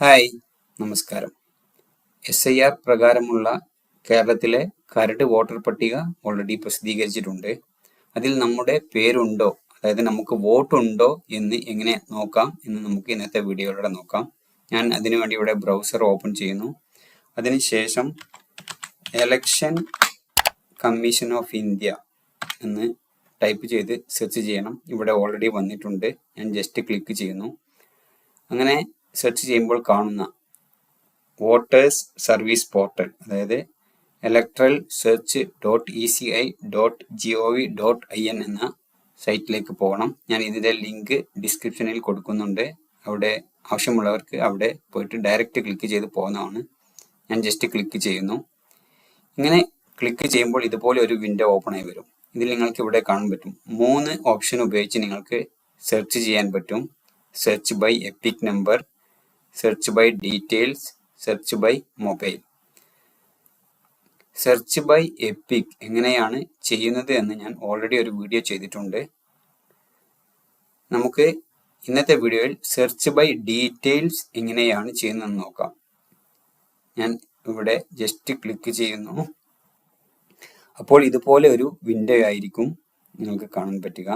Hi, നമസ്കാരം. SIR പ്രകാരമുള്ള കേരളത്തിലെ കരട് വോട്ടർ പട്ടിക ഓൾറെഡി പ്രസിദ്ധീകരിച്ചിട്ടുണ്ട്. അതിൽ നമ്മുടെ പേരുണ്ടോ, അതായത് നമുക്ക് വോട്ടുണ്ടോ എന്ന് എങ്ങനെ നോക്കാം എന്ന് നമുക്ക് ഇന്നത്തെ വീഡിയോയിലൂടെ നോക്കാം. ഞാൻ അതിനുവേണ്ടി ഇവിടെ ബ്രൗസർ ഓപ്പൺ ചെയ്യുന്നു. അതിനുശേഷം ഇലക്ഷൻ കമ്മീഷൻ ഓഫ് ഇന്ത്യ എന്ന് ടൈപ്പ് ചെയ്ത് സെർച്ച് ചെയ്യണം. ഇവിടെ ഓൾറെഡി വന്നിട്ടുണ്ട്. ഞാൻ ജസ്റ്റ് ക്ലിക്ക് ചെയ്യുന്നു. അങ്ങനെ സെർച്ച് ചെയ്യുമ്പോൾ കാണുന്ന വോട്ടേഴ്സ് സർവീസ് പോർട്ടൽ, അതായത് electoralsearch.eci.gov.in എന്ന സൈറ്റിലേക്ക് പോകണം. ഞാൻ ഇതിൻ്റെ ലിങ്ക് ഡിസ്ക്രിപ്ഷനിൽ കൊടുക്കുന്നുണ്ട്. അവിടെ ആവശ്യമുള്ളവർക്ക് അവിടെ പോയിട്ട് ഡയറക്റ്റ് ക്ലിക്ക് ചെയ്ത് പോകുന്നതാണ്. ഞാൻ ജസ്റ്റ് ക്ലിക്ക് ചെയ്യുന്നു. ഇങ്ങനെ ക്ലിക്ക് ചെയ്യുമ്പോൾ ഇതുപോലെ ഒരു വിൻഡോ ഓപ്പൺ ആയി വരും. ഇതിൽ നിങ്ങൾക്ക് ഇവിടെ കാണാൻ പറ്റും 3 ഓപ്ഷൻ ഉപയോഗിച്ച് നിങ്ങൾക്ക് സെർച്ച് ചെയ്യാൻ പറ്റും. Search by epic number, search by details, search by mobile. Search by epic എങ്ങനെയാണ് ചെയ്യുന്നത് എന്ന് ഞാൻ ഓൾറെഡി ഒരു വീഡിയോ ചെയ്തിട്ടുണ്ട്. നമുക്ക് ഇന്നത്തെ വീഡിയോയിൽ സെർച്ച് ബൈ ഡീറ്റെയിൽസ് എങ്ങനെയാണ് ചെയ്യുന്നതെന്ന് നോക്കാം. ഞാൻ ഇവിടെ ജസ്റ്റ് ക്ലിക്ക് ചെയ്യുന്നു. അപ്പോൾ ഇതുപോലെ ഒരു വിൻഡോ ആയിരിക്കും നിങ്ങൾക്ക് കാണാൻ പറ്റുക.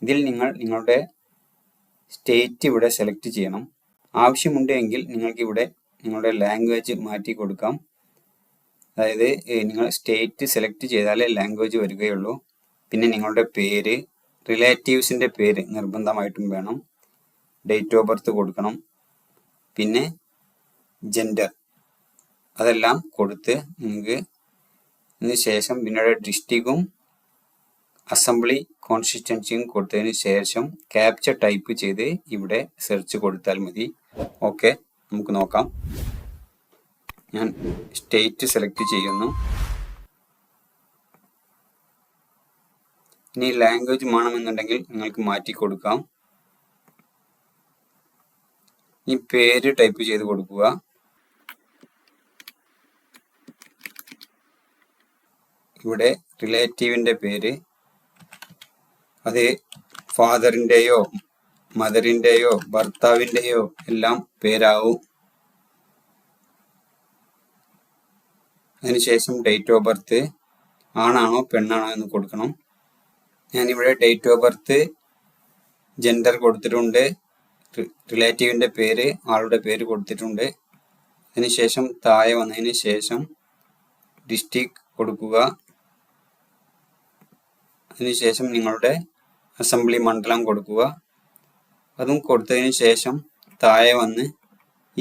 ഇതിൽ നിങ്ങളുടെ സ്റ്റേറ്റ് ഇവിടെ സെലക്ട് ചെയ്യണം. ആവശ്യമുണ്ടെങ്കിൽ നിങ്ങൾക്ക് ഇവിടെ നിങ്ങളുടെ ലാംഗ്വേജ് മാറ്റി കൊടുക്കാം. അതായത് നിങ്ങൾ സ്റ്റേറ്റ് സെലക്ട് ചെയ്താലേ ലാംഗ്വേജ് വരികയുള്ളൂ. പിന്നെ നിങ്ങളുടെ പേര്, റിലേറ്റീവ്സിൻ്റെ പേര് നിർബന്ധമായിട്ടും വേണം. ഡേറ്റ് ഓഫ് ബർത്ത് കൊടുക്കണം. പിന്നെ ജെൻഡർ അതെല്ലാം കൊടുത്ത് നിങ്ങൾക്ക് ഇതിന് ശേഷം പിന്നീട് ഡിസ്ട്രിക്റ്റും അസംബ്ലി കോൺസ്റ്റിറ്റ്യുവൻസിയും കൊടുത്തതിന് ശേഷം ക്യാപ്ച ടൈപ്പ് ചെയ്ത് ഇവിടെ സെർച്ച് കൊടുത്താൽ മതി. ഓക്കെ, നമുക്ക് നോക്കാം. ഞാൻ സ്റ്റേറ്റ് സെലക്ട് ചെയ്യുന്നു. ഇനി ലാംഗ്വേജ് വേണമെന്നുണ്ടെങ്കിൽ നിങ്ങൾക്ക് മാറ്റി കൊടുക്കാം. ഈ പേര് ടൈപ്പ് ചെയ്ത് കൊടുക്കുക. ഇവിടെ റിലേറ്റീവിൻ്റെ പേര്, അത് ഫാദറിൻ്റെയോ മദറിൻ്റെയോ ഭർത്താവിൻ്റെയോ എല്ലാം പേരാവും. അതിനുശേഷം ഡേറ്റ് ഓഫ് ബർത്ത് ആണാണോ പെണ്ണാണോ എന്ന് കൊടുക്കണം. ഞാനിവിടെ ഡേറ്റ് ഓഫ് ബർത്ത്, ജെൻഡർ കൊടുത്തിട്ടുണ്ട്. റിലേറ്റീവിൻ്റെ പേര്, ആളുടെ പേര് കൊടുത്തിട്ടുണ്ട്. അതിനുശേഷം താഴെ വന്നതിന് ശേഷം ഡിസ്ട്രിക്ട് കൊടുക്കുക. അതിനുശേഷം നിങ്ങളുടെ അസംബ്ലി മണ്ഡലം കൊടുക്കുക. അതും കൊടുത്തതിന് ശേഷം താഴെ വന്ന്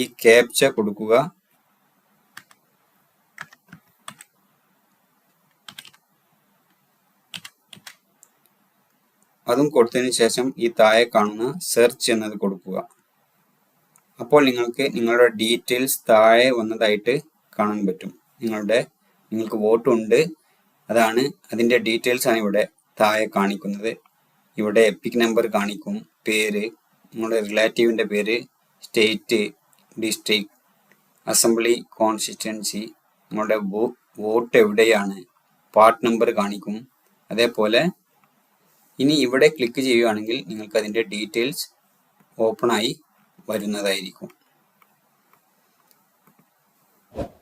ഈ ക്യാപ്ച കൊടുക്കുക. അതും കൊടുത്തതിന് ശേഷം ഈ താഴെ കാണുന്ന സെർച്ച് എന്നത് കൊടുക്കുക. അപ്പോൾ നിങ്ങളുടെ ഡീറ്റെയിൽസ് താഴെ വന്നതായിട്ട് കാണാൻ പറ്റും. നിങ്ങൾക്ക് വോട്ടുണ്ട്, അതാണ് അതിൻ്റെ ഡീറ്റെയിൽസ് ആണ് ഇവിടെ താഴെ കാണിക്കുന്നത്. ഇവിടെ എപ്പിക് നമ്പർ കാണിക്കും, പേര്, നിങ്ങളുടെ റിലേറ്റീവിൻ്റെ പേര്, സ്റ്റേറ്റ്, ഡിസ്ട്രിക്ട്, അസംബ്ലി കോൺസ്റ്റിറ്റ്യുവൻസി, നിങ്ങളുടെ വോട്ട് എവിടെയാണ്, പാർട്ട് നമ്പർ കാണിക്കും. അതേപോലെ ഇനി ഇവിടെ ക്ലിക്ക് ചെയ്യുകയാണെങ്കിൽ നിങ്ങൾക്ക് അതിൻ്റെ ഡീറ്റെയിൽസ് ഓപ്പണായി വരുന്നതായിരിക്കും.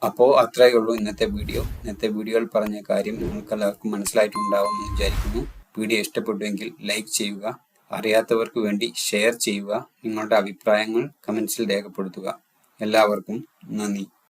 അപ്പോൾ അത്രയേ ഉള്ളൂ ഇന്നത്തെ വീഡിയോയിൽ പറഞ്ഞ കാര്യം നിങ്ങൾക്ക് എല്ലാവർക്കും മനസ്സിലായിട്ടുണ്ടാവും എന്ന് വിചാരിക്കുന്നു. വീഡിയോ ഇഷ്ടപ്പെട്ടുവെങ്കിൽ ലൈക്ക് ചെയ്യുക, അറിയാത്തവർക്ക് വേണ്ടി ഷെയർ ചെയ്യുക, നിങ്ങളുടെ അഭിപ്രായങ്ങൾ കമൻസിൽ രേഖപ്പെടുത്തുക. എല്ലാവർക്കും നന്ദി.